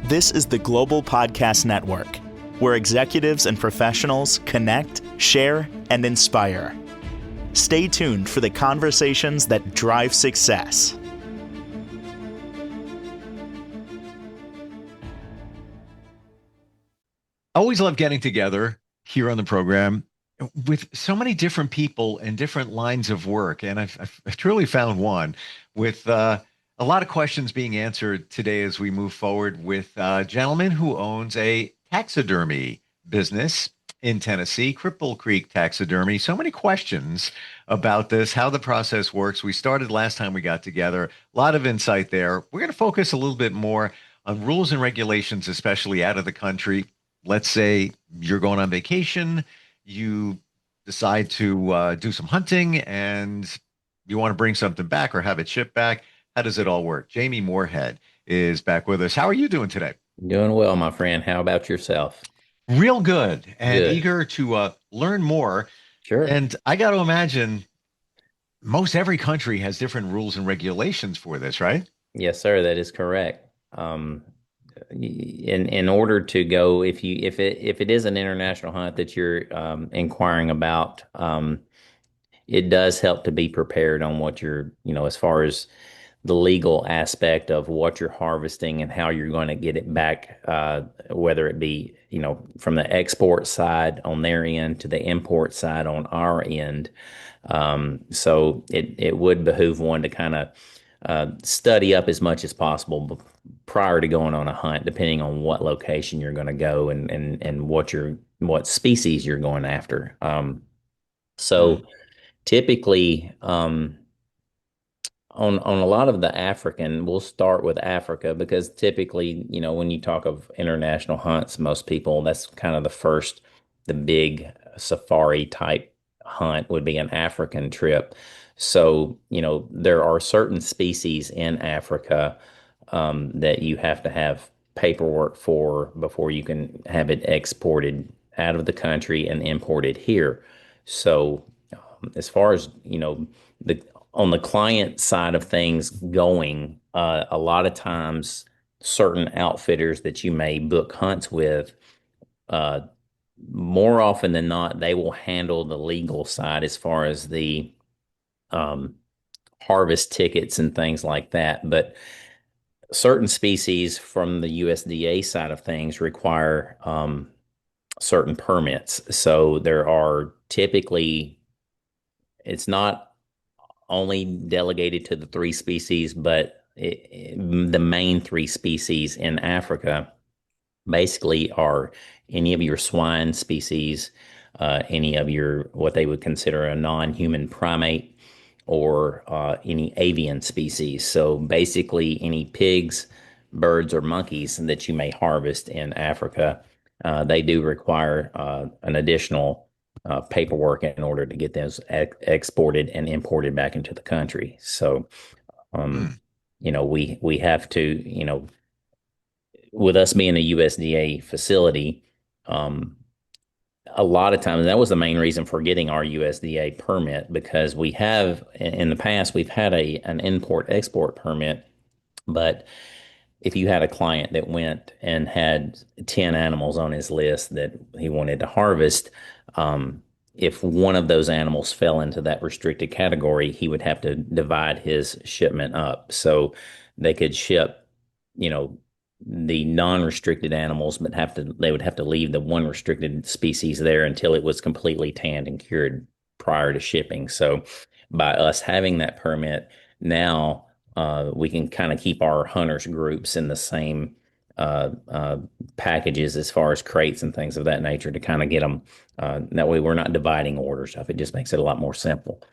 This is the Global Podcast Network, where executives and professionals connect, share, and inspire. Stay tuned for the conversations that drive success. I always love getting together here on the program with so many different people in different lines of work. And I've truly found one with a lot of questions being answered today as we move forward with a gentleman who owns a taxidermy business in Tennessee, Cripple Creek Taxidermy. So many questions about this, how the process works. We started last time we got together, a lot of insight there. We're going to focus a little bit more on rules and regulations, especially out of the country. Let's say you're going on vacation, you decide to do some hunting, and you want to bring something back or have it shipped back. How does it all work? Jamie Moorehead is back with us. How are you doing today? Doing well, my friend. How about yourself? Real good and Good. eager to learn more. Sure. And I got to imagine most every country has different rules and regulations for this, right? Yes, sir. That is correct. In order to go, if it is an international hunt that you're inquiring about, it does help to be prepared on what you're, as far as the legal aspect of what you're harvesting and how you're going to get it back, whether it be, from the export side on their end to the import side on our end. So it would behoove one to kind of study up as much as possible prior to going on a hunt, depending on what location you're going to go and what species you're going after. So typically, on a lot of the African, we'll start with Africa because typically, when you talk of international hunts, most people, that's kind of the big safari type hunt would be an African trip. So, there are certain species in Africa that you have to have paperwork for before you can have it exported out of the country and imported here. So, as far as, the on the client side of things going, a lot of times certain outfitters that you may book hunts with, uh, more often than not, they will handle the legal side as far as the um, harvest tickets and things like that. But certain species from the USDA side of things require certain permits. So there are typically, it's not only delegated to the three species, but the main three species in Africa basically are any of your swine species, any of your what they would consider a non-human primate, or any avian species. So basically, any pigs, birds, or monkeys that you may harvest in Africa, they do require an additional paperwork in order to get those exported and imported back into the country. So, Mm. we have to, with us being a USDA facility, um, a lot of times that was the main reason for getting our USDA permit, because we have in the past we've had an import export permit, but if you had a client that went and had 10 animals on his list that he wanted to harvest, if one of those animals fell into that restricted category, he would have to divide his shipment up. So they could ship, you know, the non-restricted animals, but they would have to leave the one restricted species there until it was completely tanned and cured prior to shipping. So by us having that permit now, we can kind of keep our hunters groups in the same uh, uh, packages as far as crates and things of that nature to kind of get them. That way, we're not dividing orders up. It just makes it a lot more simple.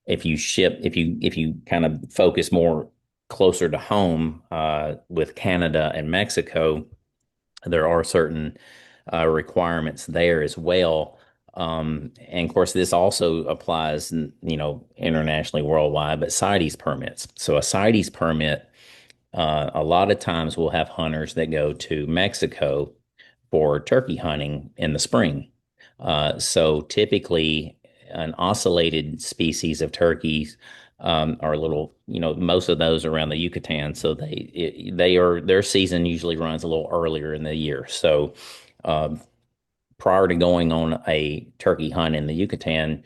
If you kind of focus more closer to home with Canada and Mexico, there are certain requirements there as well. And of course, this also applies, internationally, worldwide, but CITES permits. So a CITES permit, a lot of times we'll have hunters that go to Mexico for turkey hunting in the spring. So typically, an oscillated species of turkeys are little, most of those around the Yucatan. So they are their season usually runs a little earlier in the year. So um, prior to going on a turkey hunt in the Yucatan,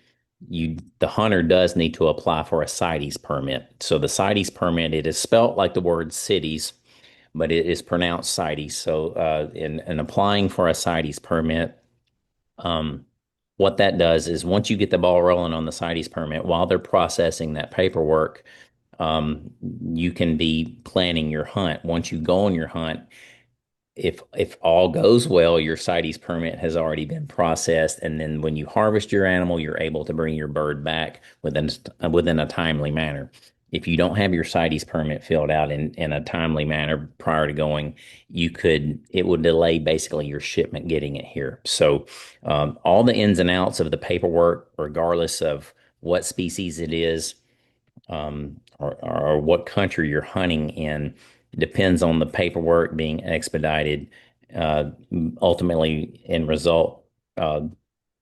the hunter does need to apply for a CITES permit. So the CITES permit, it is spelt like the word cities, but it is pronounced CITES. So in applying for a CITES permit, um, what that does is once you get the ball rolling on the CITES permit, while they're processing that paperwork, um, you can be planning your hunt. Once you go on your hunt, if all goes well, your CITES permit has already been processed, and then when you harvest your animal, you're able to bring your bird back within a timely manner. If you don't have your CITES permit filled out in a timely manner prior to going, it would delay basically your shipment getting it here. So, all the ins and outs of the paperwork, regardless of what species it is, or what country you're hunting in, depends on the paperwork being expedited. Uh, Ultimately, in result, uh,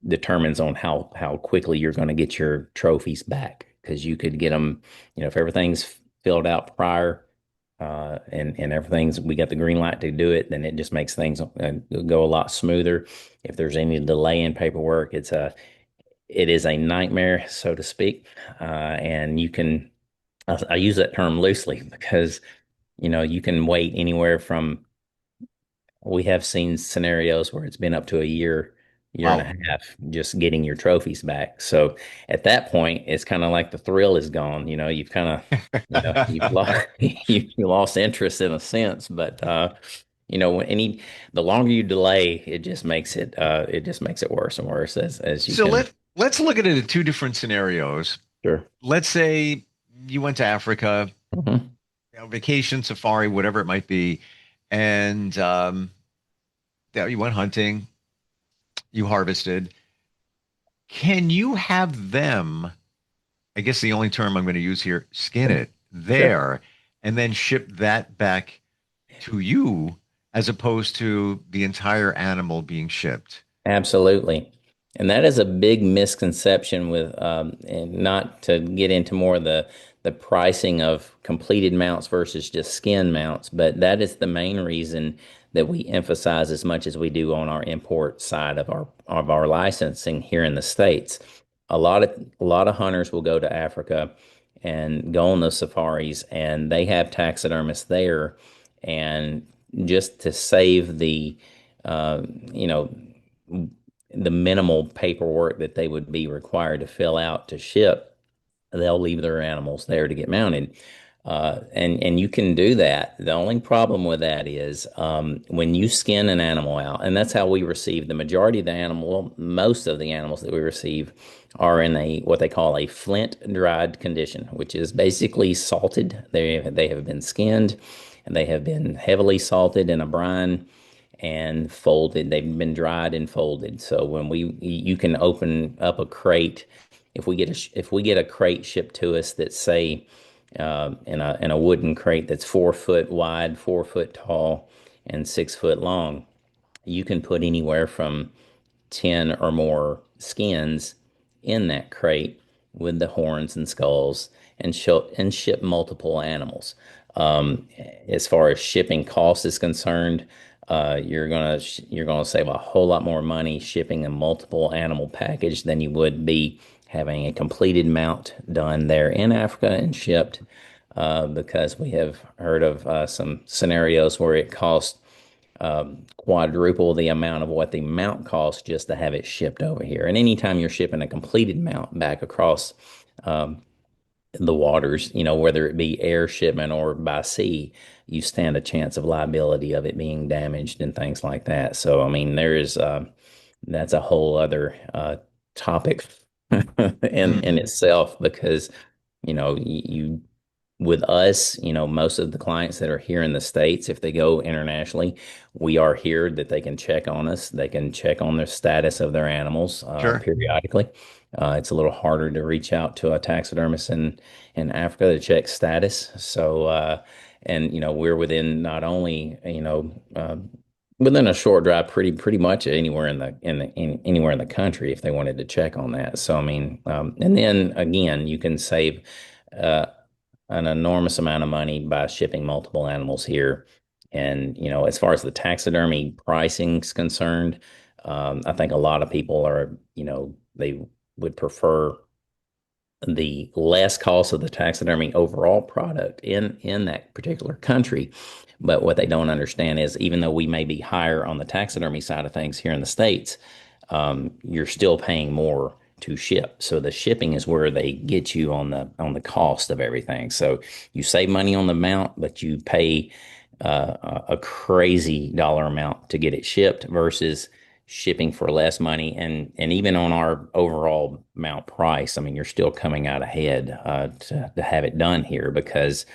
determines on how quickly you're going to get your trophies back because you could get them, if everything's filled out prior. And everything's we got the green light to do it, then it just makes things go a lot smoother. If there's any delay in paperwork, it is a nightmare, so to speak. And I use that term loosely because, you can wait anywhere from, we have seen scenarios where it's been up to a year and Wow. a half just getting your trophies back. So at that point, it's kind of like the thrill is gone. You've kind of, you've lost, you lost interest in a sense, but, when the longer you delay, it just makes it worse and worse as you So can. let's look at it in two different scenarios. Sure. Let's say you went to Africa, Mhm. vacation, safari, whatever it might be, and yeah, you went hunting, you harvested. Can you have them, I guess the only term I'm going to use here, skin it Sure. there and then ship that back to you as opposed to the entire animal being shipped? Absolutely. And that is a big misconception and not to get into more of the pricing of completed mounts versus just skin mounts, but that is the main reason that we emphasize as much as we do on our import side of our licensing here in the States. A lot of hunters will go to Africa and go on those safaris, and they have taxidermists there, and just to save uh, you know, the minimal paperwork that they would be required to fill out to ship, they'll leave their animals there to get mounted. And you can do that. The only problem with that is when you skin an animal out, and that's how we receive the majority of the animal. Well, most of the animals that we receive are in a what they call a flint dried condition, which is basically salted. They have been skinned, and they have been heavily salted in a brine and folded. They've been dried and folded. So when you can open up a crate. If we get a crate shipped to us that say in a wooden crate that's 4 foot wide, 4 foot tall, and 6 foot long, you can put anywhere from 10 or more skins in that crate with the horns and skulls and ship multiple animals. Um, as far as shipping cost is concerned, you're gonna save a whole lot more money shipping a multiple animal package than you would be having a completed mount done there in Africa and shipped. Because we have heard of some scenarios where it costs quadruple the amount of what the mount costs just to have it shipped over here. And anytime you're shipping a completed mount back across the waters, whether it be air shipment or by sea, you stand a chance of liability of it being damaged and things like that. So, I mean, that's a whole other topic in Mhm. itself because, you with us, most of the clients that are here in the States, if they go internationally, we are here that they can check on us. They can check on their status of their animals Sure. periodically. It's a little harder to reach out to a taxidermist in Africa to check status. So, and we're within not only within a short drive, pretty much anywhere anywhere in the country if they wanted to check on that. So, I mean, and then again, you can save an enormous amount of money by shipping multiple animals here. And, as far as the taxidermy pricing is concerned, I think a lot of people are, they would prefer the less cost of the taxidermy overall product in that particular country. But what they don't understand is even though we may be higher on the taxidermy side of things here in the States, you're still paying more to ship. So the shipping is where they get you on the cost of everything. So you save money on the amount, but you pay a crazy dollar amount to get it shipped versus shipping for less money. And even on our overall amount price, I mean, you're still coming out ahead to have it done here because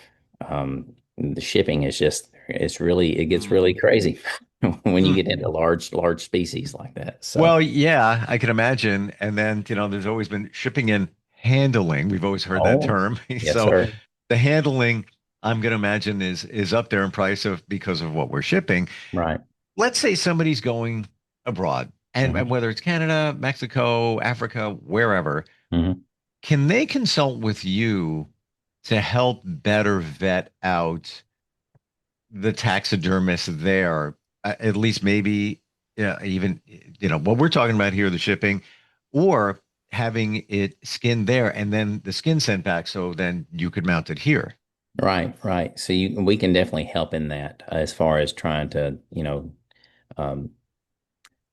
the shipping is just it gets really crazy when you Mm. get into large species like that. So, Well, yeah, I can imagine. And then, there's always been shipping and handling. We've always heard that oh, term. yes, So sir. the handling, I'm going to imagine is up there in price of because of what we're shipping. Right. Let's say somebody's going abroad, and Hmm. whether it's Canada, Mexico, Africa, wherever, Hmm. can they consult with you to help better vet out the taxidermist there? At least maybe, yeah, even what we're talking about here, the shipping, or having it skinned there and then the skin sent back, so then you could mount it here. Right, right. So we can definitely help in that as far as trying to, um,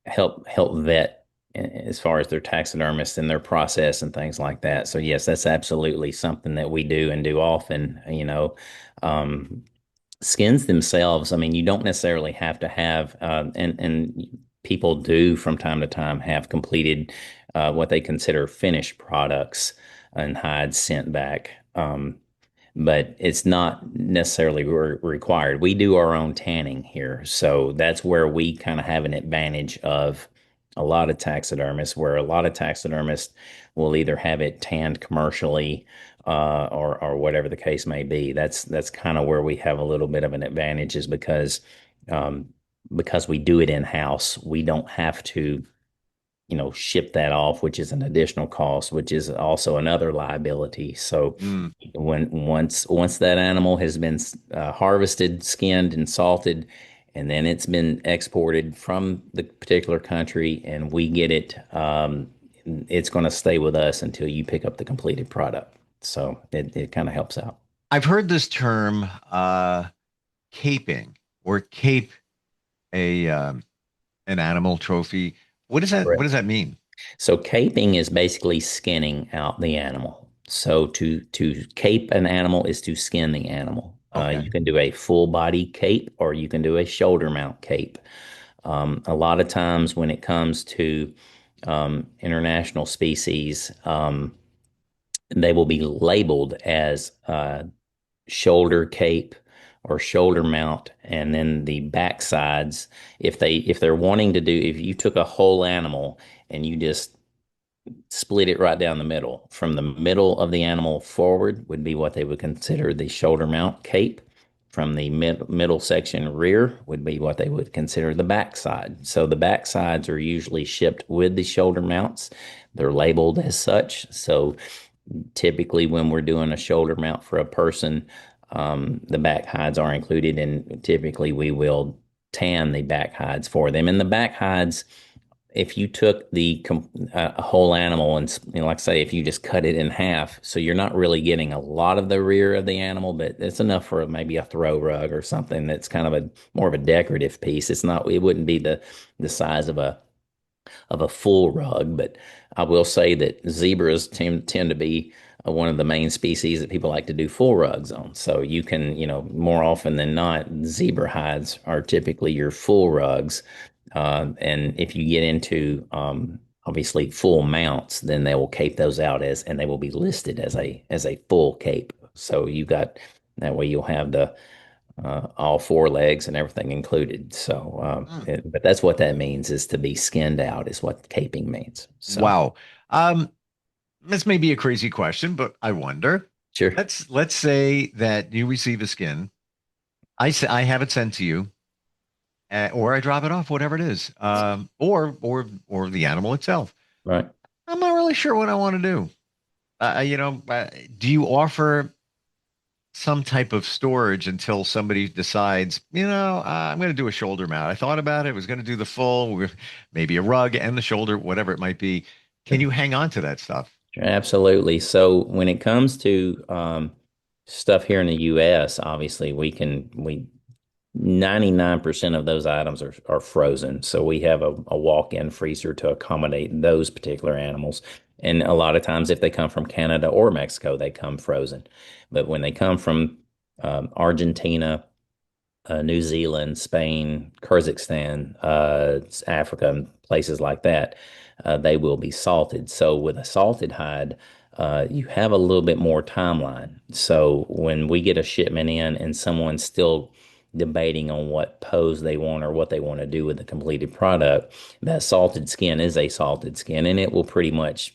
help vet as far as their taxidermists and their process and things like that. So yes, that's absolutely something that we do and do often. Um, skins themselves, I mean, you don't necessarily have to have, and people do from time to time have completed what they consider finished products and hides sent back. But it's not necessarily required. We do our own tanning here, so that's where we kind of have an advantage of a lot of taxidermists, where a lot of taxidermists will either have it tanned commercially, or whatever the case may be. That's kind of where we have a little bit of an advantage, is um, because we do it in house. We don't have to ship that off, which is an additional cost, which is also another liability. So Mm. once that animal has been harvested, skinned, and salted, and then it's been exported from the particular country, and we get it, it's going to stay with us until you pick up the completed product. So it kind of helps out. I've heard this term, caping or cape a an animal trophy. What does that mean? So caping is basically skinning out the animal. So to cape an animal is to skin the animal. You Okay. can do a full body cape or you can do a shoulder mount cape. A lot of times when it comes to international species, they will be labeled as shoulder cape or shoulder mount, and then the back sides. If they're wanting to do, if you took a whole animal and you just split it right down the middle. From the middle of the animal forward would be what they would consider the shoulder mount cape. From the middle section rear would be what they would consider the backside. So the backsides are usually shipped with the shoulder mounts. They're labeled as such. So typically, when we're doing a shoulder mount for a person, the back hides are included, and typically we will tan the back hides for them. And the back hides, if you took a whole animal and like I say, if you just cut it in half, so you're not really getting a lot of the rear of the animal, but it's enough for maybe a throw rug or something that's kind of a more of a decorative piece. It wouldn't be the size of a full rug, but I will say that zebras tend to be one of the main species that people like to do full rugs on. So you can, more often than not, zebra hides are typically your full rugs. And if you get into obviously full mounts, then they will cape those out and they will be listed as a full cape. So you got that way you'll have the all four legs and everything included. So, Mm. but that's what that means, is to be skinned out is what caping means. So, Wow. Um, this may be a crazy question, but I wonder. sure. Let's say that you receive a skin. I have it sent to you, or I drop it off, whatever it is, or the animal itself. Right. I'm not really sure what I want to do. do you offer some type of storage until somebody decides, I'm going to do a shoulder mount. I thought about it, was going to do the full, maybe a rug and the shoulder, whatever it might be. Can you hang on to that stuff? Absolutely. So when it comes to stuff here in the US, obviously we 99% of those items are frozen. So we have a walk-in freezer to accommodate those particular animals. And a lot of times, if they come from Canada or Mexico, they come frozen. But when they come from Argentina, New Zealand, Spain, Kyrgyzstan, Africa, and places like that, they will be salted. So with a salted hide, you have a little bit more timeline. So when we get a shipment in and someone's still debating on what pose they want or what they want to do with the completed product, that salted skin is a salted skin, and it will pretty much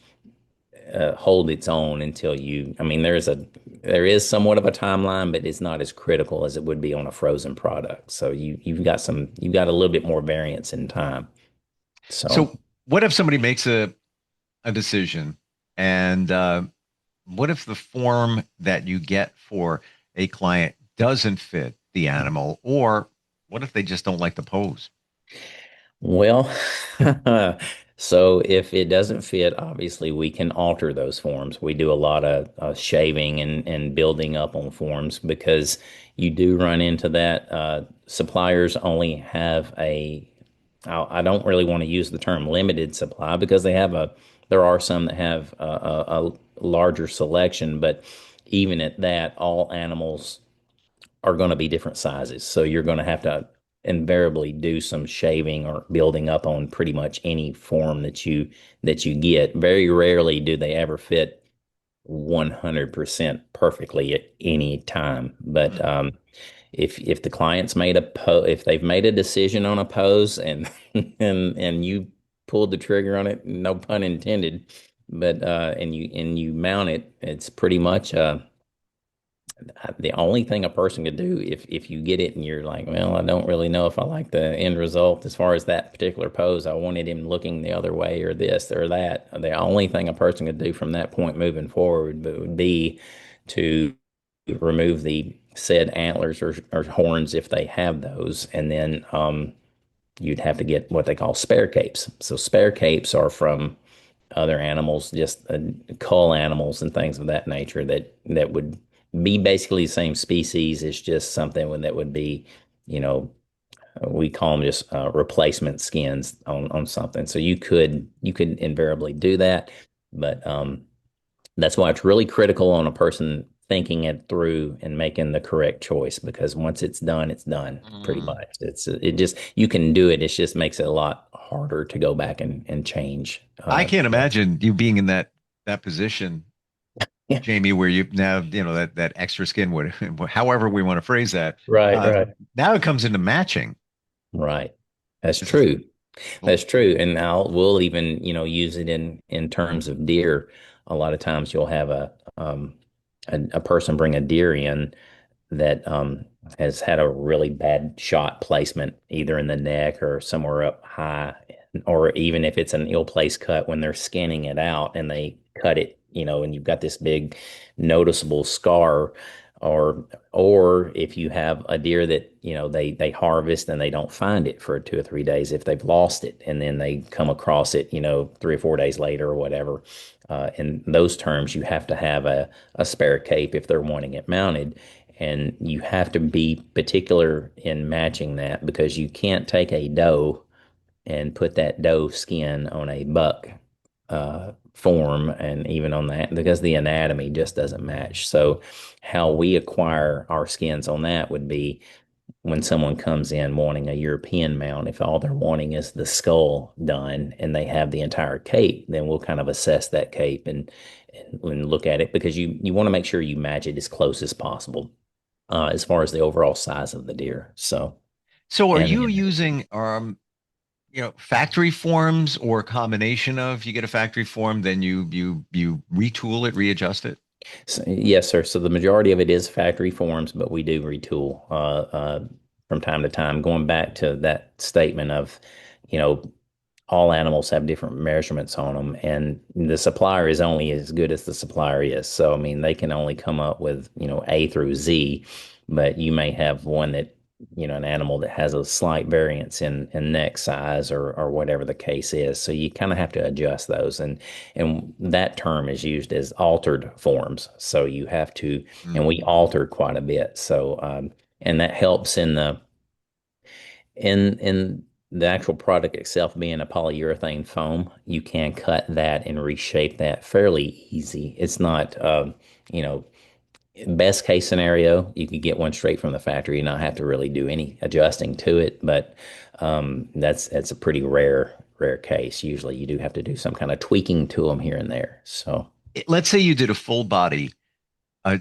hold its own until I mean, there is somewhat of a timeline, but it's not as critical as it would be on a frozen product. So you've got a little bit more variance in time. So, So, what if somebody makes a decision and what if the form that you get for a client doesn't fit the animal, or what if they just don't like the pose? well, so if it doesn't fit, obviously we can alter those forms. We do a lot of shaving and building up on forms because you do run into that. Suppliers only have I don't really want to use the term limited supply because there are some that have a larger selection, but even at that, all animals are going to be different sizes. So you're going to have to invariably do some shaving or building up on pretty much any form that you get. Very rarely do they ever fit 100% perfectly at any time. But if the client's if they've made a decision on a pose and and you pulled the trigger on it, no pun intended, but and you mount it, it's pretty much the only thing a person could do if you get it and you're like, well, I don't really know if I like the end result as far as that particular pose. I wanted him looking the other way or this or that. The only thing a person could do from that point moving forward would be to remove the said antlers or horns if they have those, and then you'd have to get what they call spare capes. So spare capes are from other animals, just cull animals and things of that nature that would be basically the same species. It's just something that would be, you know, we call them just replacement skins on something. So you could invariably do that, but that's why it's really critical on a person thinking it through and making the correct choice because once it's done pretty Mm. much. It just you can do it. It just makes it a lot harder to go back and change. I can't imagine you being in that position, Yeah. Jamie, where you now, that extra skin would, however we want to phrase that. Right, Uh, right. Now it comes into matching. Right. That's This is true. well, That's true. And now we'll even, use it in terms of deer. A lot of times you'll have a person bring a deer in that has had a really bad shot placement, either in the neck or somewhere up high, or even if it's an ill-placed cut when they're skinning it out and they cut it, and you've got this big noticeable scar, or if you have a deer that they harvest and they don't find it for 2 or 3 days if they've lost it, and then they come across it, 3 or 4 days later or whatever. In those terms, you have to have a spare cape if they're wanting it mounted. And you have to be particular in matching that because you can't take a doe and put that doe skin on a buck form, and even on that because the anatomy just doesn't match. So, how we acquire our skins on that would be when someone comes in wanting a European mount, if all they're wanting is the skull done and they have the entire cape, then we'll kind of assess that cape and look at it because you want to make sure you match it as close as possible as far as the overall size of the deer. So, so are and you using factory forms or a combination of you get a factory form, then you retool it, readjust it? so, yes, sir. So the majority of it is factory forms, but we do retool from time to time. Going back to that statement of, you know, all animals have different measurements on them, and the supplier is only as good as the supplier is. So, I mean, they can only come up with, A through Z, but you may have one that, an animal that has a slight variance in neck size or whatever the case is. So you kind of have to adjust those. And that term is used as altered forms. So you have to, and we alter quite a bit. So, and that helps in the actual product itself being a polyurethane foam. You can cut that and reshape that fairly easy. It's not, you know, best case scenario, you could get one straight from the factory and not have to really do any adjusting to it. But that's a pretty rare case. Usually, you do have to do some kind of tweaking to them here and there. So Let's say you did a full body uh,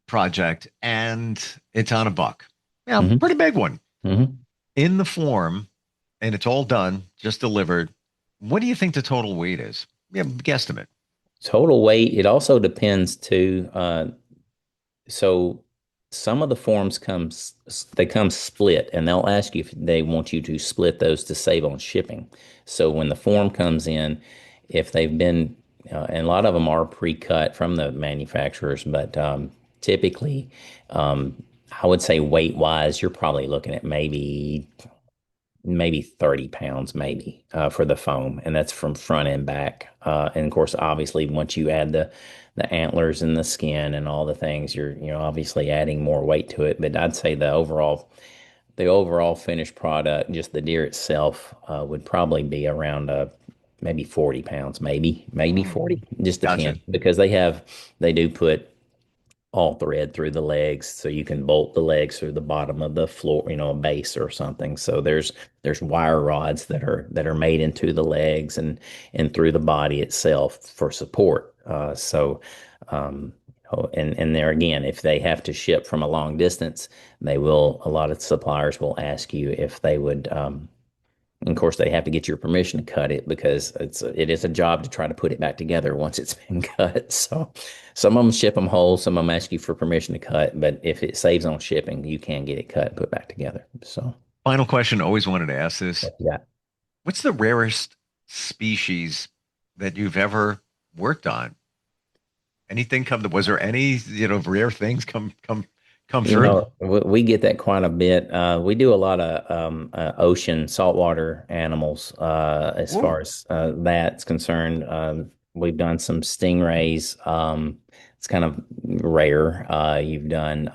project and it's on a buck. Yeah, mhm, pretty big one mhm. in the form, and it's all done, just delivered. What do you think the total weight is? Yeah, guesstimate. Total weight. It also depends too. So some of the forms they come split, and they'll ask you if they want you to split those to save on shipping. So when the form comes in, if they've been, and a lot of them are pre-cut from the manufacturers, but typically, I would say weight wise, you're probably looking at maybe 30 pounds maybe for the foam, and that's from front and back. And of course, obviously, once you add the antlers and the skin and all the things, you're obviously adding more weight to it. But I'd say the overall finished product, just the deer itself, would probably be around maybe 40 pounds, maybe Mm, 40. Just gotcha. depends, because they do put all thread through the legs, so you can bolt the legs through the bottom of the floor, a base or something. So there's wire rods that are made into the legs and through the body itself for support. And there again, if they have to ship from a long distance, a lot of suppliers will ask you if they would, and of course, they have to get your permission to cut it, because it is a job to try to put it back together once it's been cut. So some of them ship them whole, some of them ask you for permission to cut, but if it saves on shipping, you can get it cut and put back together. So Final question. Always wanted to ask this. yeah. What's the rarest species that you've ever worked on? Anything was there any, rare things come through? We get that quite a bit. We do a lot of ocean saltwater animals as Whoa. far as that's concerned. We've done some stingrays. It's kind of rare. You've done,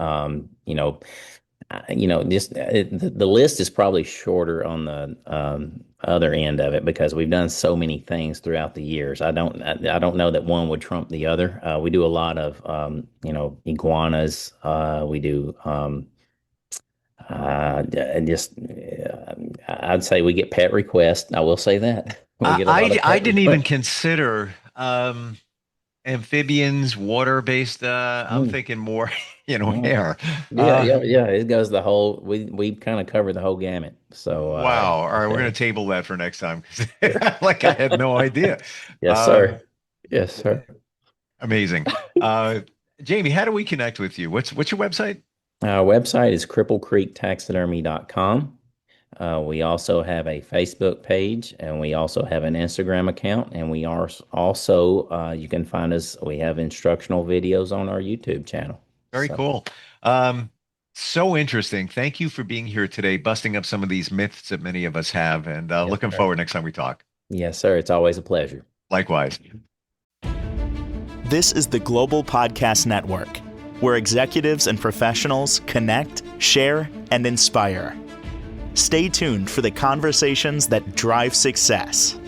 just the list is probably shorter on the other end of it, because we've done so many things throughout the years. I don't know that one would trump the other. We do a lot of iguanas. We do just I'd say we get pet requests. I will say that we get a lot of I pet didn't even requests. consider amphibians, water-based. I'm Mm, thinking more, mm. hair. Yeah, Uh, yeah, yeah. It goes the whole. We kind of cover the whole gamut. So wow. All right, we're gonna table that for next time, 'cause like I had no idea. yes, Um, sir. Yes, sir. amazing. Uh, Jamie, how do we connect with you? What's your website? Our website is cripplecreektaxidermy.com. We also have a Facebook page, and we also have an Instagram account, and we are also, you can find us, we have instructional videos on our YouTube channel. Very So, cool. Um, so interesting. Thank you for being here today, busting up some of these myths that many of us have, and yes, looking sir. forward next time we talk. Yes, sir. It's always a pleasure. Likewise. This is the Global Podcast Network, where executives and professionals connect, share, and inspire. Stay tuned for the conversations that drive success.